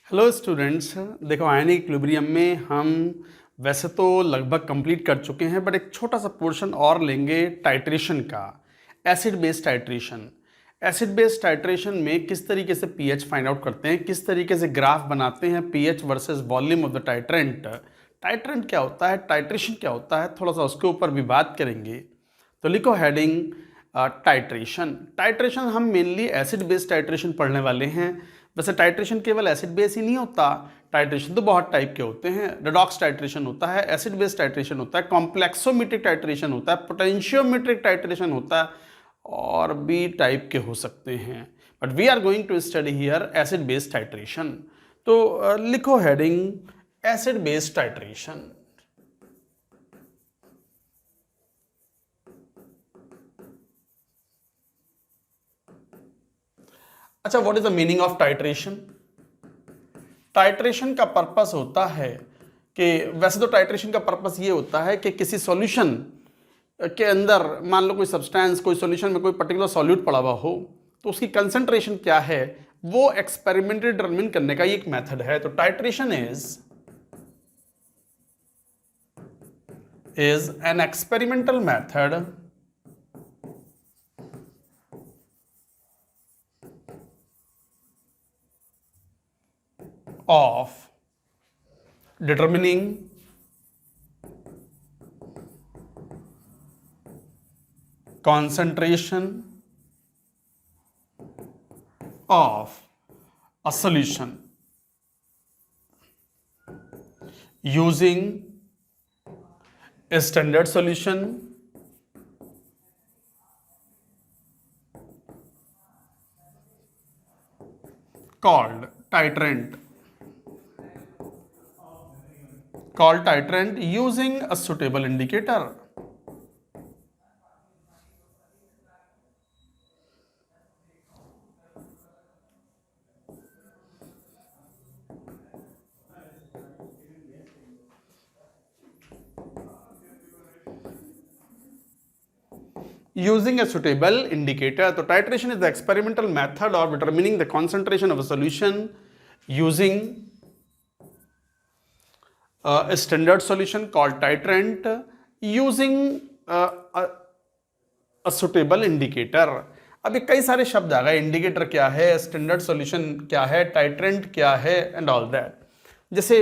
Hello students. देखो ionic equilibrium में हम वैसे तो लगभग कंप्लीट कर चुके हैं, बट एक छोटा सा पोर्शन और लेंगे टाइट्रेशन का। Acid base titration. Acid base titration में किस तरीके से पीएच फाइंड आउट करते हैं, किस तरीके से ग्राफ बनाते हैं pH versus volume of the titrant. Titrant क्या होता है, टाइट्रेशन क्या होता है, थोड़ा सा उसके ऊपर भी बात करेंगे। तो लिखो हेडिंग टाइट्रेशन। टाइट्रेशन हम मेनली एसिड बेस टाइट्रेशन पढ़ने वाले हैं। वैसे टाइट्रेशन केवल एसिड बेस ही नहीं होता, टाइट्रेशन तो बहुत टाइप के होते हैं। रेडॉक्स टाइट्रेशन होता है, एसिड बेस टाइट्रेशन होता है, कॉम्प्लेक्सोमेट्रिक टाइट्रेशन होता है, पोटेंशियोमेट्रिक टाइट्रेशन होता है, और भी टाइप के हो सकते हैं। But we are going to study here acid base titration. तो लिखो हेडिंग एसिड बेस टाइट्रेशन। अच्छा, what is the meaning of titration? Titration का पर्पस होता है कि वैसे तो टाइट्रेशन का पर्पस ये होता है कि किसी सॉल्यूशन के अंदर मान लो कोई सब्सटेंस, कोई सॉल्यूशन में कोई पर्टिकुलर सॉल्यूट पड़ा हुआ हो, तो उसकी कंसंट्रेशन क्या है वो एक्सपेरिमेंटली डिटरमिन करने का ये एक मेथड है। तो titration is an experimental method of determining concentration of a solution using a standard solution called titrant using a suitable indicator. Using a suitable indicator. So titration is the experimental method of determining the concentration of a solution using a standard solution called titrant using a suitable indicator. अब ये कई सारे शब्द आ गए, indicator क्या है, standard solution क्या है, टाइट्रेंट क्या है एंड ऑल दैट। जैसे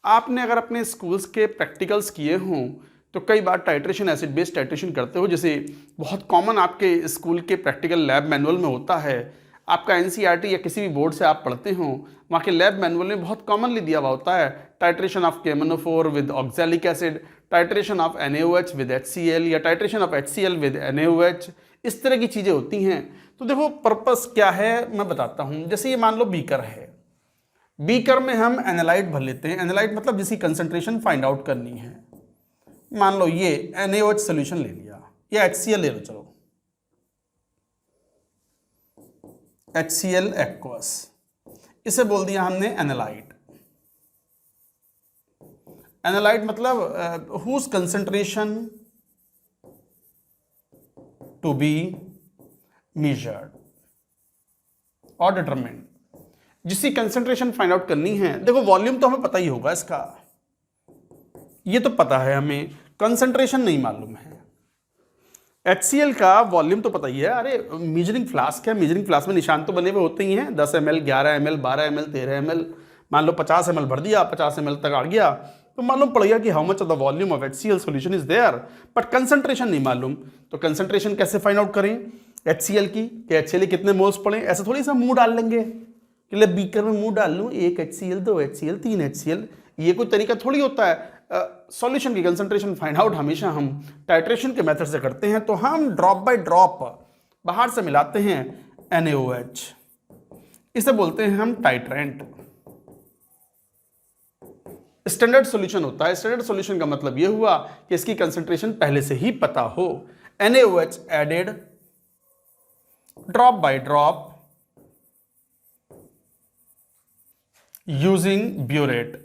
आपने अगर अपने स्कूल्स के प्रैक्टिकल्स किए हों तो कई बार टाइट्रेशन एसिड बेस्ड टाइट्रेशन करते हो। जैसे बहुत कॉमन आपके स्कूल के प्रैक्टिकल लैब मैनुअल में होता है, आपका एनसीईआरटी या किसी भी बोर्ड से आप पढ़ते हो, वहाँ के लैब मैनुअल में बहुत कॉमनली दिया हुआ होता है titration of KMnO4 with oxalic acid, titration of NaOH with HCl या titration of HCl with NaOH। इस तरह की चीज़ें होती हैं। तो देखो पर्पस क्या है मैं बताता हूँ। जैसे ये मान लो बीकर है, बीकर में हम एनालाइट भर लेते हैं। एनालाइट मतलब जिसकी कंसंट्रेशन फाइंड आउट करनी है। मान लो ये NaOH सोल्यूशन ले लिया या HCl ले लो, चलो HCl एक्वस, इसे बोल दिया हमने एनालाइट। एनालाइट मतलब whose concentration to be measured और डिटरमिन्ड, जिसकी कंसंट्रेशन फाइंड आउट करनी है। देखो वॉल्यूम तो हमें पता ही होगा इसका, ये तो पता है हमें, कंसंट्रेशन नहीं मालूम है। HCl का वॉल्यूम तो पता ही है। अरे मेजरिंग फ्लास्क है, मेजरिंग फ्लास्क में निशान तो बने हुए होते ही हैं, 10 ml, 11 ml, 12 ml, 13 ml। मान लो 50 ml भर दिया, 50 ml तक आ गया तो मालूम पड़ गया कि how much of the volume of HCl solution is there, but concentration नहीं मालूम। तो कंसंट्रेशन कैसे फाइंड आउट करें HCl की, कि HCl कितने मोल्स पड़े? ऐसे थोड़ी सा मुंह डाल लेंगे कि ले बीकर में मुंह डाल लूँ, 1 HCl, 2 HCl, 3 HCl, ये कोई तरीका थोड़ी होता है। सॉल्यूशन की कंसंट्रेशन फाइंड आउट हमेशा हम टाइट्रेशन के मेथड से करते हैं। तो हम ड्रॉप बाय ड्रॉप बाहर से मिलाते हैं NaOH, इसे बोलते हैं हम टाइट्रेंट। स्टैंडर्ड सॉल्यूशन होता है। स्टैंडर्ड सॉल्यूशन का मतलब यह हुआ कि इसकी कंसंट्रेशन पहले से ही पता हो। NaOH added drop by drop using burette.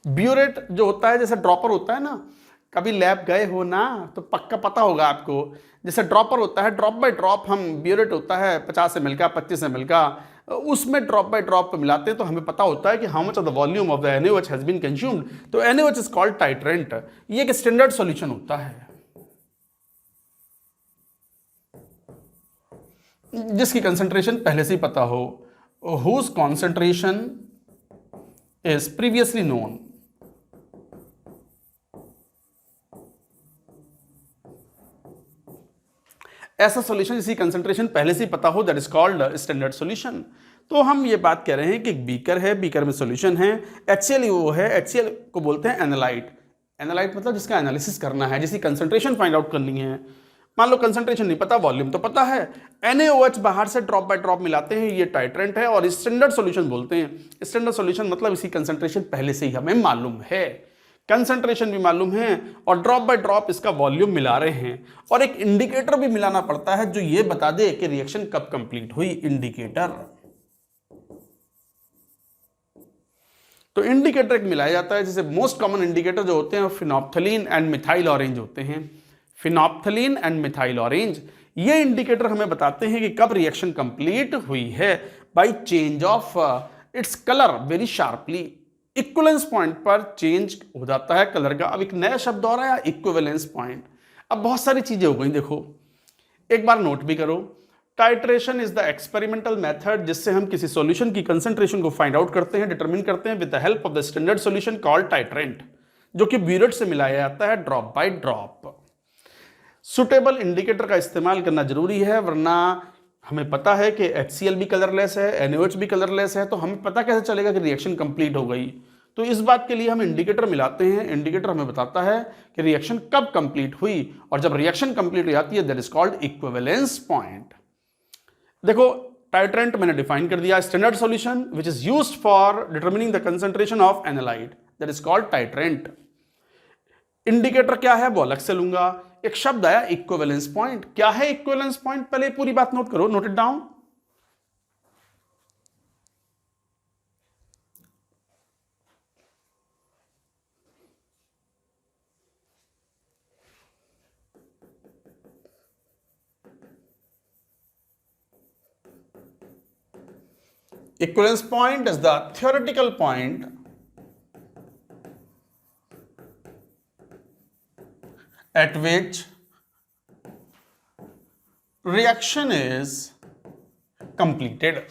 Burette जो होता है जैसे ड्रॉपर होता है ना, कभी लैब गए हो ना तो पक्का पता होगा आपको। जैसे ड्रॉपर होता है, ड्रॉप बाय ड्रॉप हम ब्यूरेट होता है 50 ml का, 25 ml का, उसमें ड्रॉप बाय ड्रॉप मिलाते हैं तो हमें पता होता है कि how much of the volume of the NaOH has been consumed. तो NaOH इज कॉल्ड टाइट्रेंट। ये एक स्टैंडर्ड सॉल्यूशन होता है जिसकी कंसंट्रेशन पहले से ही पता हो, whose concentration is previously known. ऐसा सॉल्यूशन जिसकी कंसंट्रेशन पहले से ही पता हो, that is called standard solution. तो हम ये बात कह रहे हैं कि एक बीकर है, बीकर में सॉल्यूशन है, HCl वो है, HCl को बोलते हैं एनालाइट। एनालाइट मतलब जिसका एनालिसिस करना है, जिसकी कंसंट्रेशन फाइंड आउट करनी है। मान लो कंसंट्रेशन नहीं पता, वॉल्यूम तो पता है, NaOH बाहर से ड्रॉप बाय ड्रॉप मिलाते हैं, ये टाइट्रेंट है और स्टैंडर्ड सॉल्यूशन बोलते हैं। स्टैंडर्ड सॉल्यूशन मतलब इसकी कंसंट्रेशन पहले से ही हमें मालूम है, कंसंट्रेशन भी मालूम है और ड्रॉप बाय ड्रॉप इसका वॉल्यूम मिला रहे हैं। और एक इंडिकेटर भी मिलाना पड़ता है जो ये बता दे कि रिएक्शन कब कंप्लीट हुई, इंडिकेटर। तो इंडिकेटर एक मिलाया जाता है, जैसे मोस्ट कॉमन इंडिकेटर जो होते हैं फिनोप्थलीन एंड मिथाइल ऑरेंज होते हैं। फिनोप्थलीन एंड मिथाइल ऑरेंज ये इंडिकेटर हमें बताते हैं कि कब रिएक्शन कंप्लीट हुई है by change of its colour very sharply. Equivalence point पर चेंज हो जाता है कलर का। अब एक नया शब्द और आया, इक्विवेलेंस पॉइंट। अब बहुत सारी चीजें हो गई, देखो एक बार नोट भी करो। Titration is the experimental method जिससे हम किसी सॉल्यूशन की कंसंट्रेशन को फाइंड आउट करते हैं, डिटरमिन करते हैं with the help of the standard solution called titrant, जो कि ब्यूरेट से मिलाया जाता है drop by drop. Suitable indicator का इस्तेमाल करना जरूरी है, वरना हमें पता है कि HCl भी कलरलेस है, NaOH भी कलरलेस है, तो हमें पता कैसे चलेगा कि रिएक्शन कंप्लीट हो गई। तो इस बात के लिए हम इंडिकेटर मिलाते हैं। इंडिकेटर हमें बताता है कि रिएक्शन कब कंप्लीट हुई, और जब रिएक्शन कंप्लीट हो जाती है that is called equivalence point. देखो टाइट्रेंट मैंने डिफाइन कर दिया, standard solution which is used for determining the concentration of analyte, that is called titrant. Indicator क्या है वो अलग से लूंगा। एक शब्द आया इक्विवेलेंस पॉइंट। क्या है इक्विवेलेंस पॉइंट, पहले पूरी बात नोट करो, note it down. Equivalence point is the theoretical point at which reaction is completed.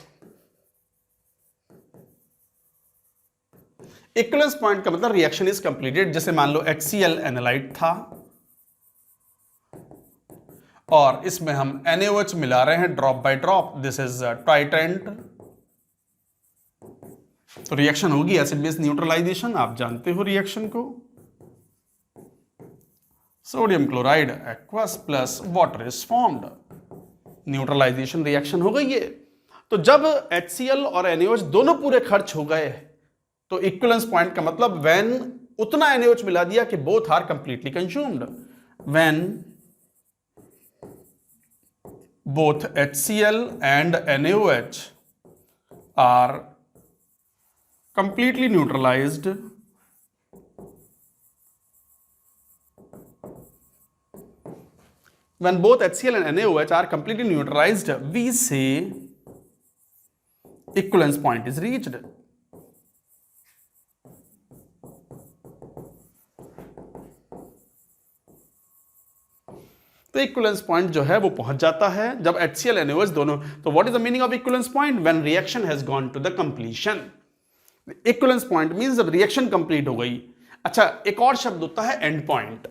Equivalence point का मतलब रिएक्शन इज कंप्लीटेड। जैसे मान लो HCl एनालाइट था और इसमें हम NaOH मिला रहे हैं drop by drop, this is titrant. तो रिएक्शन होगी एसिड बेस न्यूट्रलाइजेशन, आप जानते हो रिएक्शन को। Sodium chloride aqueous plus water is formed, neutralisation reaction हो गई है। तो जब HCl और NaOH दोनों पूरे खर्च हो गए तो इक्विवेलेंस पॉइंट का मतलब व्हेन उतना NaOH मिला दिया कि both are completely consumed. When both HCl and NaOH are completely neutralized, when both HCl and NaOH are completely neutralized, we say equivalence point is reached. तो इक्विवेलेंस पॉइंट जो है वो पहुंच जाता है जब HCl NaOH दोनों। तो what is the meaning of equivalence point, when reaction has gone to the completion. Equivalence point means जब रिएक्शन कंप्लीट हो गई। अच्छा, एक और शब्द होता है एंड पॉइंट।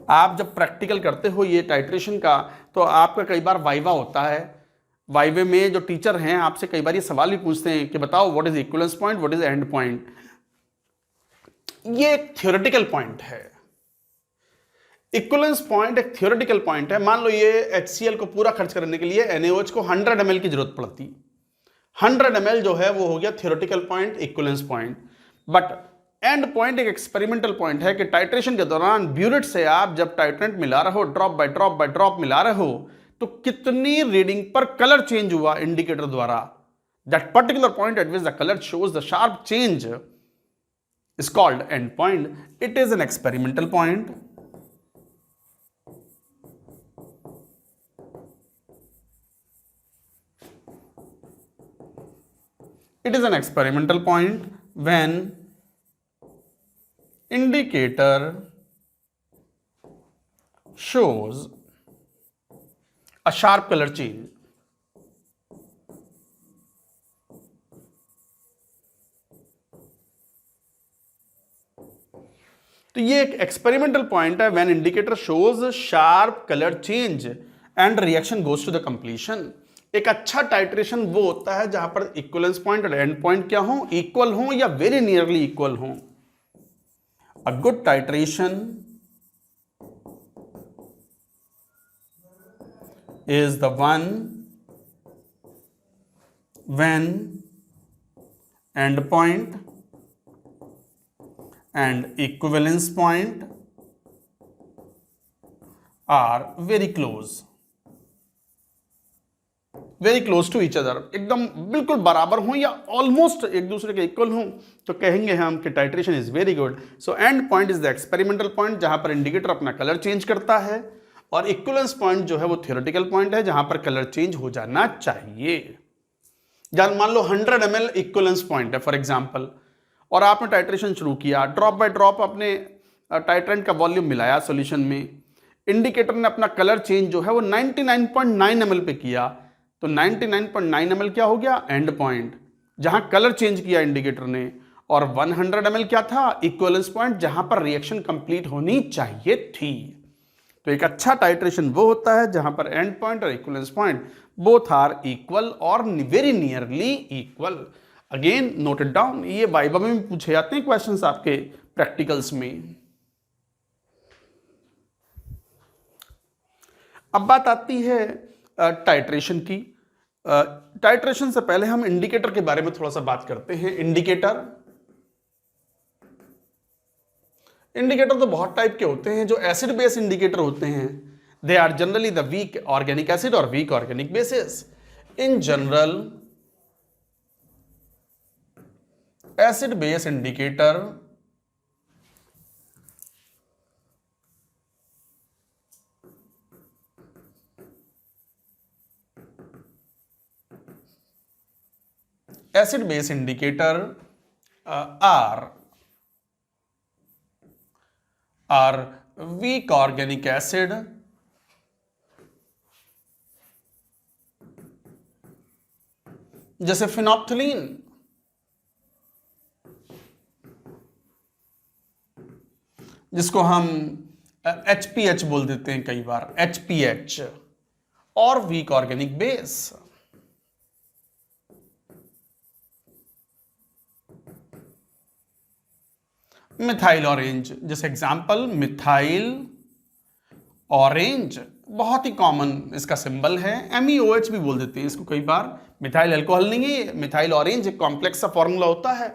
आप जब प्रैक्टिकल करते हो ये टाइट्रेशन का, तो आपका कई बार वाइवा होता है। वाइवे में जो टीचर हैं आपसे कई बार ये सवाल भी पूछते हैं कि बताओ what is equivalence point, what is and point. ये एक थ्योरेटिकल पॉइंट है। इक्विवेलेंस पॉइंट एक थ्योरेटिकल पॉइंट है। मान लो ये HCl को पूरा खर्च करने के लिए NaOH को 100 ml की जरूरत पड़ती, 100 ml जो है वो हो गया theoretical point, equivalence point. But and point एक एक्सपेरिमेंटल पॉइंट है कि टाइट्रेशन के दौरान ब्यूरेट से आप जब टाइट्रेंट मिला रहे हो, ड्रॉप बाय ड्रॉप मिला रहे हो, तो कितनी रीडिंग पर कलर चेंज हुआ इंडिकेटर द्वारा। That particular point eight which the colour shows the sharp change is called end point. It is an experimental point. It is an experimental point when indicator shows a sharp color change. तो ये एक experimental point है when indicator shows sharp colour change and reaction goes to the completion. एक अच्छा titration वो होता है जहां पर इक्वलेंस पॉइंट और एंड पॉइंट क्या हो, इक्वल हो या वेरी नियरली इक्वल हो। A good titration is the one when end point and equivalence point are very close to each other। एकदम बिल्कुल बराबर हो या ऑलमोस्ट एक दूसरे के इक्वल हो तो कहेंगे हम कि titration is very good. So and point is the experimental point जहां पर इंडिकेटर अपना कलर चेंज करता है, और इक्विवेलेंस पॉइंट जो है वो थ्योरेटिकल पॉइंट है जहां पर कलर चेंज हो जाना चाहिए। जान मान लो 100 ml इक्विवेलेंस पॉइंट है फॉर एग्जांपल, और आपने टाइट्रेशन शुरू किया, ड्रॉप बाय ड्रॉप अपने टाइट्रेंट का वॉल्यूम मिलाया सॉल्यूशन में, इंडिकेटर ने अपना कलर चेंज जो है वो 99.9 ml पे किया, तो 99.9 ml क्या हो गया, एंड पॉइंट जहां कलर चेंज किया इंडिकेटर ने, और 100 ml क्या था, इक्विवेलेंस पॉइंट जहां पर रिएक्शन कंप्लीट होनी चाहिए थी। तो एक अच्छा टाइट्रेशन वो होता है जहां पर एंड पॉइंट और equivalence point both are equal और very nearly equal. Again note it down, ये वाइवा में भी पूछे जाते हैं क्वेश्चंस आपके प्रैक्टिकल्स में। अब बात आती है टाइट्रेशन की। टाइट्रेशन से पहले हम इंडिकेटर के बारे में थोड़ा सा बात करते हैं। इंडिकेटर तो बहुत टाइप के होते हैं। जो एसिड बेस इंडिकेटर होते हैं, they are generally the weak organic acid और weak organic basis. In general acid base indicator are weak organic acid जैसे फिनोप्थलीन, जिसको हम HPH बोल देते हैं कई बार, HPH, और weak organic base. Methyl orange, जैसे एग्जांपल मिथाइल ऑरेंज, बहुत ही कॉमन इसका सिंबल है, MEOH भी बोल देते हैं इसको कई बार। मिथाइल अल्कोहल नहीं है, मिथाइल ऑरेंज एक कॉम्प्लेक्स सा फॉर्मूला होता है।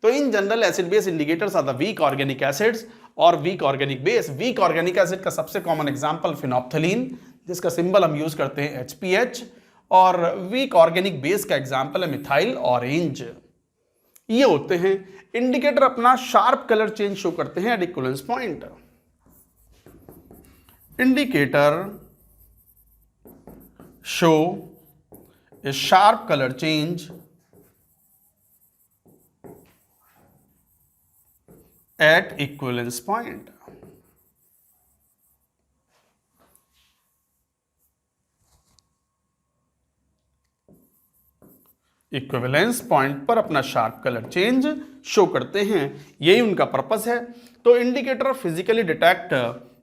तो in general acid base indicators are the weak organic acids और weak organic base. Weak organic acid का सबसे कॉमन एग्जांपल फिनोप्थलीन, जिसका सिंबल हम यूज करते हैं HPH, और वीक ऑर्गेनिक बेस का एग्जांपल है मिथाइल ऑरेंज। ये होते हैं इंडिकेटर, अपना शार्प कलर चेंज शो करते हैं at equivalence point. Indicator show a sharp colour change at equivalence point. Equivalence point पर अपना शार्प कलर चेंज शो करते हैं, यही उनका पर्पस है। तो indicator physically detect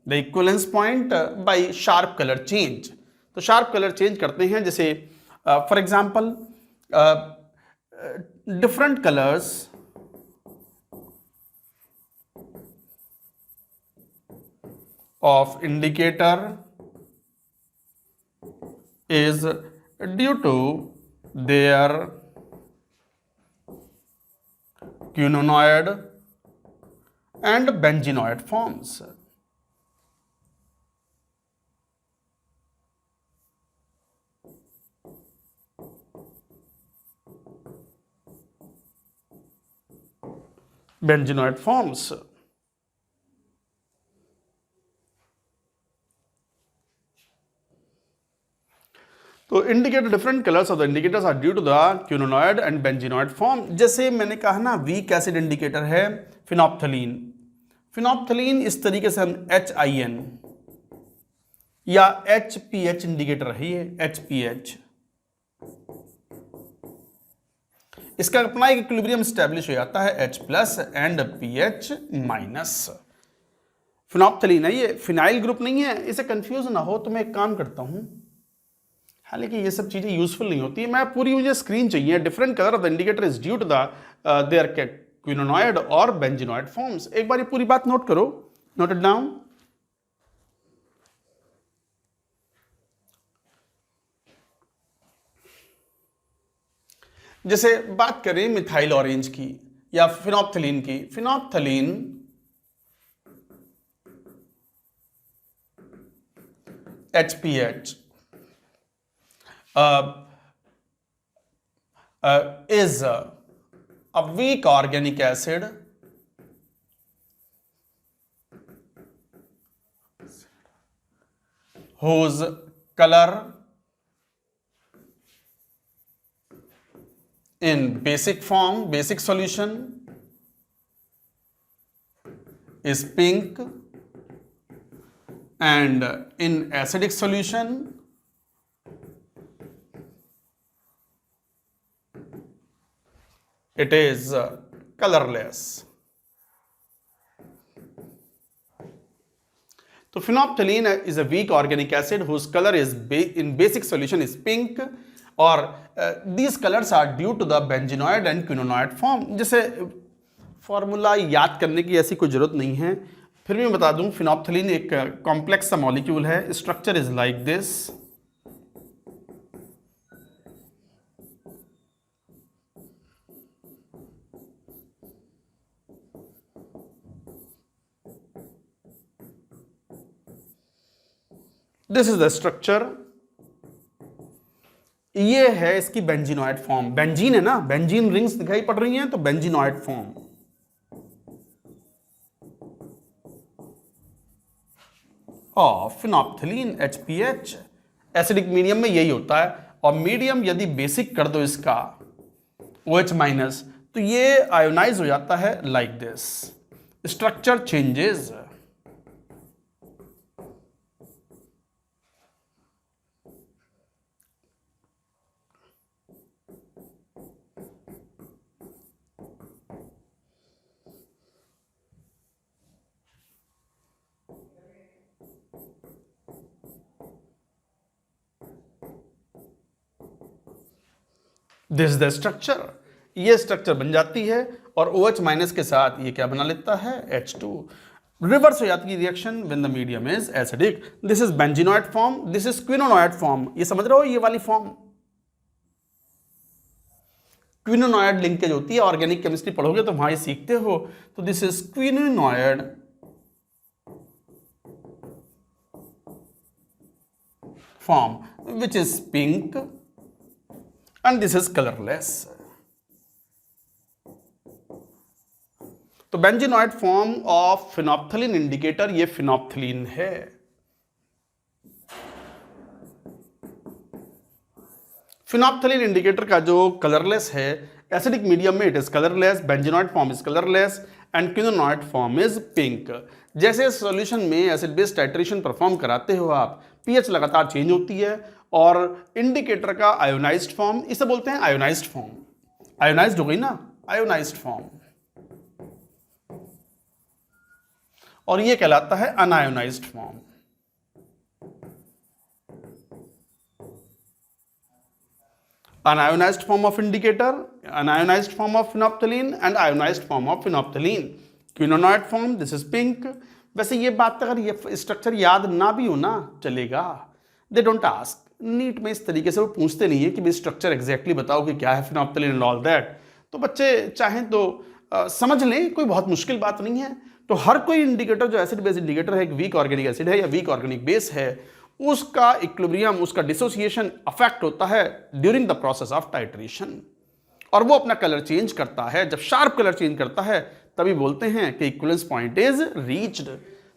the equivalence point by sharp colour change. तो शार्प कलर चेंज करते हैं, जैसे for example different colours of indicator is due to their quinonoid and benzenoid forms। Benzenoid forms. तो indicator different colours of the indicators are due to the quinonoid and benzenoid form. जैसे मैंने कहा ना, weak acid indicator है phenolphthalein. Phenolphthalein इस तरीके से हम HIN या HPH इंडिकेटर है, ये HPH। इसका अपना एक इक्विलिब्रियम स्टैब्लिश हो जाता है H+ एंड PH-। फिनोप्थलीन है ये, फिनाइल ग्रुप नहीं है, इसे कंफ्यूज ना हो तो मैं एक काम करता हूं, हालांकि ये सब चीजें यूजफुल नहीं होती है, मैं पूरी मुझे स्क्रीन चाहिए। Different colour of the indicator is due to the their quinonoid और बेंजीनॉइड फॉर्म्स। एक बार ये पूरी बात नोट करो, नोट इट डाउन। जैसे बात करें मिथाइल ऑरेंज की या फिनोप्थलीन की, phenolphthalein HPH is a weak organic acid whose color in basic form, basic solution is pink, and in acidic solution it is colorless। तो phenolphthalein is a weak organic acid whose color is in basic solution is pink, और these colors are due to the benzenoid and quinonoid form। जैसे formula याद करने की ऐसी कोई जरूरत नहीं है, फिर भी मैं बता दूं, फिनोप्थलीन एक कॉम्प्लेक्स सा मॉलिक्यूल है। Structure is like this. This is the structure. ये है इसकी बेंजीनॉइड फॉर्म। बेंजीन है ना, बेंजीन रिंग्स दिखाई पड़ रही हैं, तो बेंजीनॉइड फॉर्म। और फिनोप्थलीन HPH एसिडिक मीडियम में यही होता है, और मीडियम यदि बेसिक कर दो इसका OH-, तो ये आयोनाइज हो जाता है like this. Structure changes. This the structure. ये स्ट्रक्चर बन जाती है, और OH- के साथ ये क्या बना लेता है, H2। रिवर्स हो जाती है reaction when the medium is acidic. This is benzenoid form, this is quinonoid form. ये समझ रहे हो, ये वाली फॉर्म क्विनोनॉइड लिंकेज होती है, ऑर्गेनिक केमिस्ट्री पढ़ोगे तो वहां ये सीखते हो। तो this is quinonoid form which is pink, and this is colorless। तो benzenoid form of phenolphthalein indicator ये फिनोप्थलीन है। फिनोप्थलीन इंडिकेटर का जो कलरलेस है, एसिडिक मीडियम में it is colourless, benzenoid form is colourless and quinonoid form is pink. जैसे solution में acid base titration perform कराते हो आप, पीएच लगातार चेंज होती है, और इंडिकेटर का आयोनाइज्ड फॉर्म, इसे बोलते हैं आयोनाइज्ड फॉर्म। आयोनाइज्ड हो गई ना, आयोनाइज्ड फॉर्म, और ये कहलाता है unionised form. Unionised form of indicator, unionised form of phenolphthalein and ionised form of phenolphthalein. Quinonoid form, this is pink. वैसे ये बात अगर ये स्ट्रक्चर याद ना भी हो ना चलेगा, दे डोंट आस्क। नीट में इस तरीके से वो पूछते नहीं है कि भाई स्ट्रक्चर एग्जैक्टली बताओ कि क्या है फिनोप्थलीन एंड ऑल दैट। तो बच्चे चाहें तो समझ लें, कोई बहुत मुश्किल बात नहीं है। तो हर कोई इंडिकेटर जो एसिड बेस इंडिकेटर है, एक वीक ऑर्गेनिक एसिड है या वीक ऑर्गेनिक बेस है, उसका इक्विलिब्रियम, उसका डिसोसिएशन अफेक्ट होता है during the process of titration, और वो अपना कलर चेंज करता है। जब शार्प कलर चेंज करता है तभी बोलते हैं कि इक्विवेलेंस पॉइंट इज रीच्ड।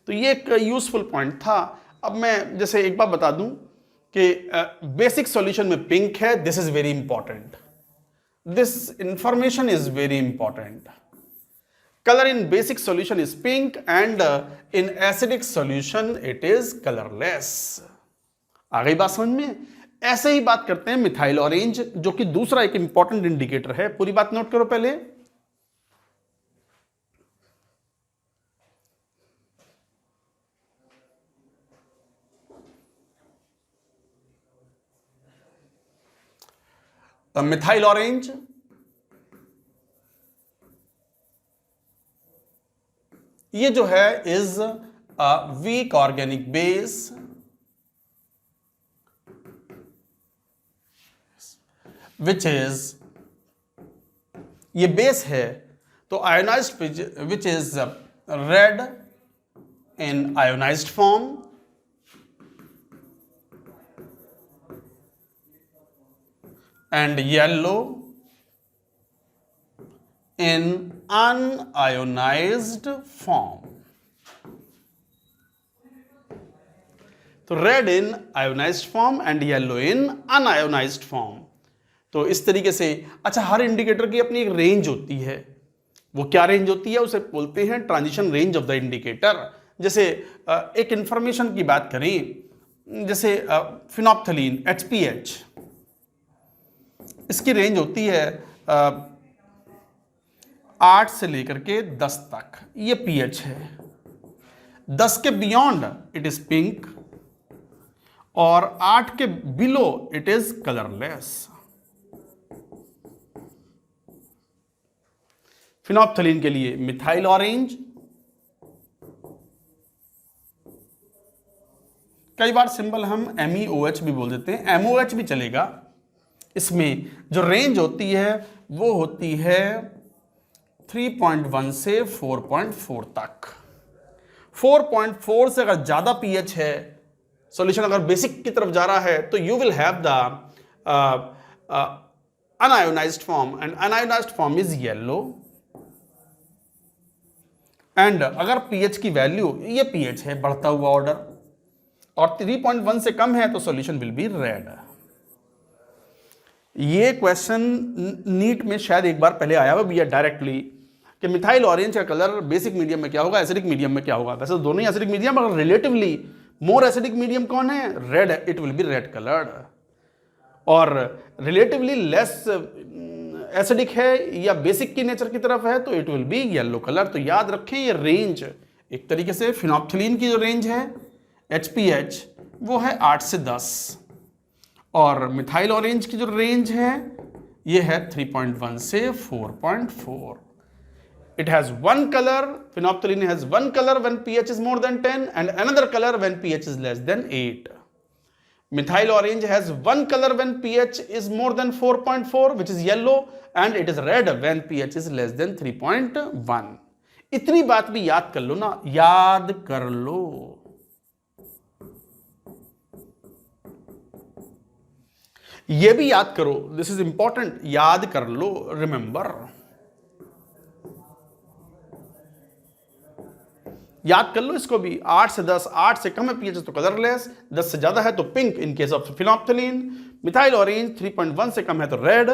तो ये एक यूजफुल पॉइंट था। अब मैं जैसे एक बात बता दूं कि बेसिक सॉल्यूशन में पिंक है, this is very important, this information is very important. Color in basic solution is pink and in acidic solution it is colorless। आ गई बात समझ में? ऐसे ही बात करते हैं मिथाइल ऑरेंज, जो कि दूसरा एक इंपॉर्टेंट इंडिकेटर है। पूरी बात नोट करो पहले। मिथाइल ऑरेंज ये जो है is a weak organic base which is, ये बेस है तो ionised which is red in ionised form and yellow in unionized form। तो red in ionised form and yellow in unionised form. तो इस तरीके से, अच्छा, हर इंडिकेटर की अपनी एक रेंज होती है। वो क्या रेंज होती है? उसे बोलते हैं transition range of the indicator. जैसे एक इंफॉर्मेशन की बात करें, जैसे फिनोप्थलीन HPH, इसकी रेंज होती है 8 से लेकर के 10 तक, ये pH है। 10 के बियॉन्ड इट इज पिंक और 8 के below it is colourless. Phenolphthalein के लिए मिथाइल ऑरेंज, कई बार सिंबल हम MEOH भी बोल देते हैं, MOH भी चलेगा। इसमें जो रेंज होती है वो होती है 3.1 से 4.4 तक। 4.4 से अगर ज्यादा pH है, सॉल्यूशन अगर बेसिक की तरफ जा रहा है, तो you will have the unionised form and unionised form is yellow. And अगर pH की वैल्यू, ये pH है बढ़ता हुआ ऑर्डर, और 3.1 से कम है तो सॉल्यूशन विल बी रेड। ये क्वेश्चन नीट में शायद एक बार पहले आया हुआ भी है डायरेक्टली, कि मिथाइल ऑरेंज का कलर बेसिक मीडियम में क्या होगा, एसिडिक मीडियम में क्या होगा। वैसे तो दोनों ही एसिडिक मीडियम, अगर रिलेटिवली मोर एसिडिक मीडियम कौन है? Red, it will be red coloured. और रिलेटिवली लेस एसिडिक है या बेसिक की नेचर की तरफ है तो it will be yellow colour. तो याद रखें ये रेंज एक तरीके से फिनोप्थलीन की जो रेंज है HPH वो है 8 से 10, और मिथाइल ऑरेंज की जो रेंज है ये है 3.1 से 4.4। It has one color, phenolphthalein has one color when pH is more than 10 and another color when pH is less than 8. Methyl orange has one color when pH is more than 4.4, which is yellow, and it is red when pH is less than 3.1. इतनी बात भी याद कर लो ना, याद कर लो। ये भी याद करो, दिस इज इंपॉर्टेंट, याद कर लो, रिमेंबर। याद कर लो इसको भी। 8 से 10, 8 से कम है pH तो कलरलेस, 10 से ज्यादा है तो pink in case of phenolphthalein. Methyl orange 3.1 से कम है तो रेड,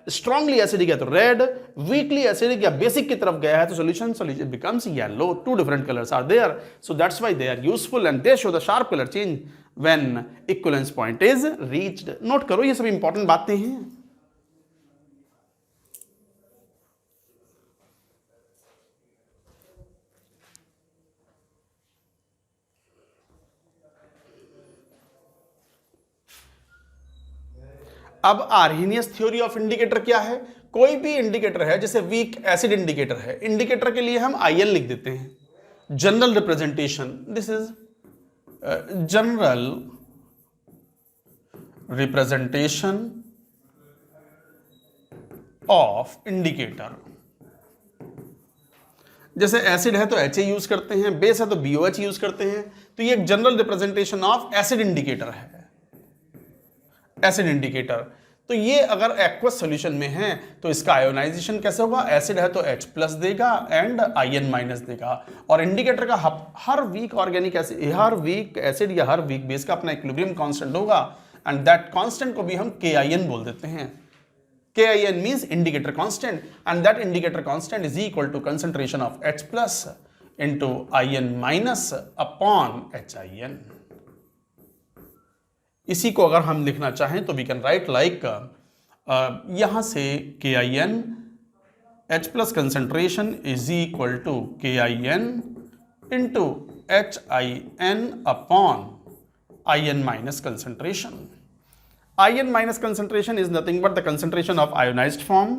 स्ट्रांगली एसिडिक है तो रेड, वीकली एसिडिक या बेसिक की तरफ गया है तो solution becomes yellow. Two different colours are there, so that's why they are useful and they show the sharp colour change when equivalence point is reached. Note करो, ये सब important बातें हैं। अब आर्हेनियस थ्योरी ऑफ इंडिकेटर क्या है? कोई भी इंडिकेटर है, जैसे वीक एसिड इंडिकेटर है, इंडिकेटर के लिए हम IL लिख देते हैं, general representation. This is general representation of indicator. जैसे एसिड है तो HA यूज करते हैं, बेस है तो BOH यूज करते हैं। तो ये एक general representation of acid indicator है, एसिड इंडिकेटर। तो ये अगर एक्वस सॉल्यूशन में है तो इसका आयोनाइजेशन कैसे होगा, एसिड है तो H+ देगा एंड In- देगा। और इंडिकेटर का हर वीक ऑर्गेनिक एसिड, हर वीक एसिड या हर वीक बेस का अपना इक्विलिब्रियम कांस्टेंट होगा एंड दैट कांस्टेंट को भी हम KIN बोल देते हैं। KIN means indicator constant and that indicator constant is equal to concentration of H+ into In- upon HIN। इसी को अगर हम लिखना चाहें तो वी कैन राइट लाइक यहां से KIN H+ concentration is equal to KIN into HIN upon In- concentration। In- concentration is nothing but the concentration of ionized form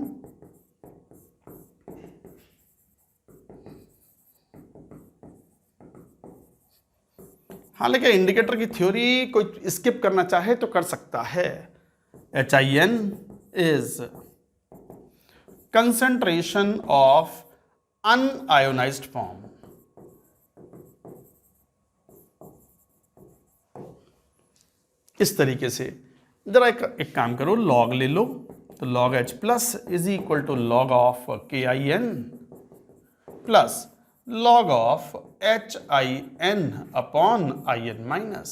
हालांकि इंडिकेटर की थ्योरी कोई स्किप करना चाहे तो कर सकता है। HIN is concentration of unionized form। इस तरीके से जरा एक काम करो, लॉग ले लो, तो log H+ is equal to log of KIN plus log of HIN upon In-।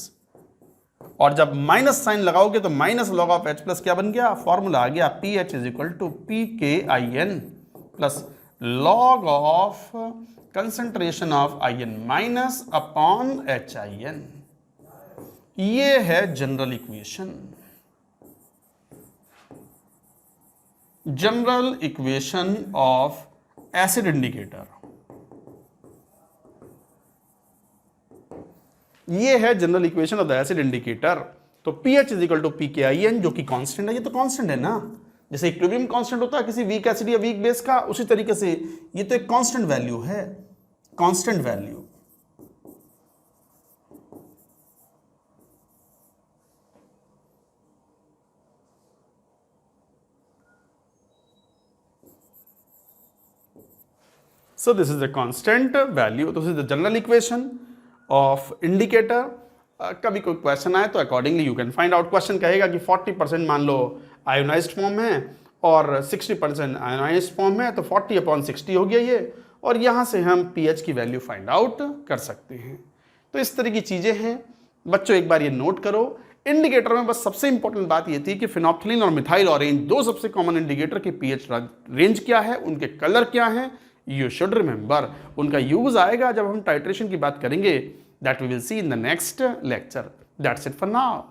और जब माइनस साइन लगाओगे तो माइनस लॉग ऑफ H+ क्या बन गया, फॉर्मूला आ गया PH is equal to PKIN plus log of concentration of In- upon HIN। ये है general equation. General equation of acid indicator, ये है general equation of the acid indicator. तो pH is equal to PKIN जो कि constant है, ये तो कांस्टेंट है ना, जैसे इक्विलिब्रियम कांस्टेंट होता है किसी वीक एसिड या वीक बेस का, उसी तरीके से ये तो एक कांस्टेंट वैल्यू है, constant value. So this is the constant value, this is the general equation of indicator। कभी कोई क्वेश्चन आए तो accordingly you can find out. Question कहेगा कि 40% मान लो आयोनाइज्ड फॉर्म है और 60% आयोनाइज्ड फॉर्म है, तो 40/60 हो गया ये, और यहाँ से हम pH की वैल्यू फाइंड आउट कर सकते हैं। तो इस तरह की चीज़ें हैं बच्चों, एक बार ये नोट करो। इंडिकेटर में बस सबसे इंपॉर्टेंट बात ये थी कि फिनोप्थिलीन और मिथाइल ऑरेंज दो सबसे कॉमन इंडिकेटर के pH रेंज क्या है, उनके कलर क्या है, यू शुड रिमेंबर। उनका यूज आएगा जब हम टाइट्रेशन की बात करेंगे, that we will see in the next lecture. That's it for now.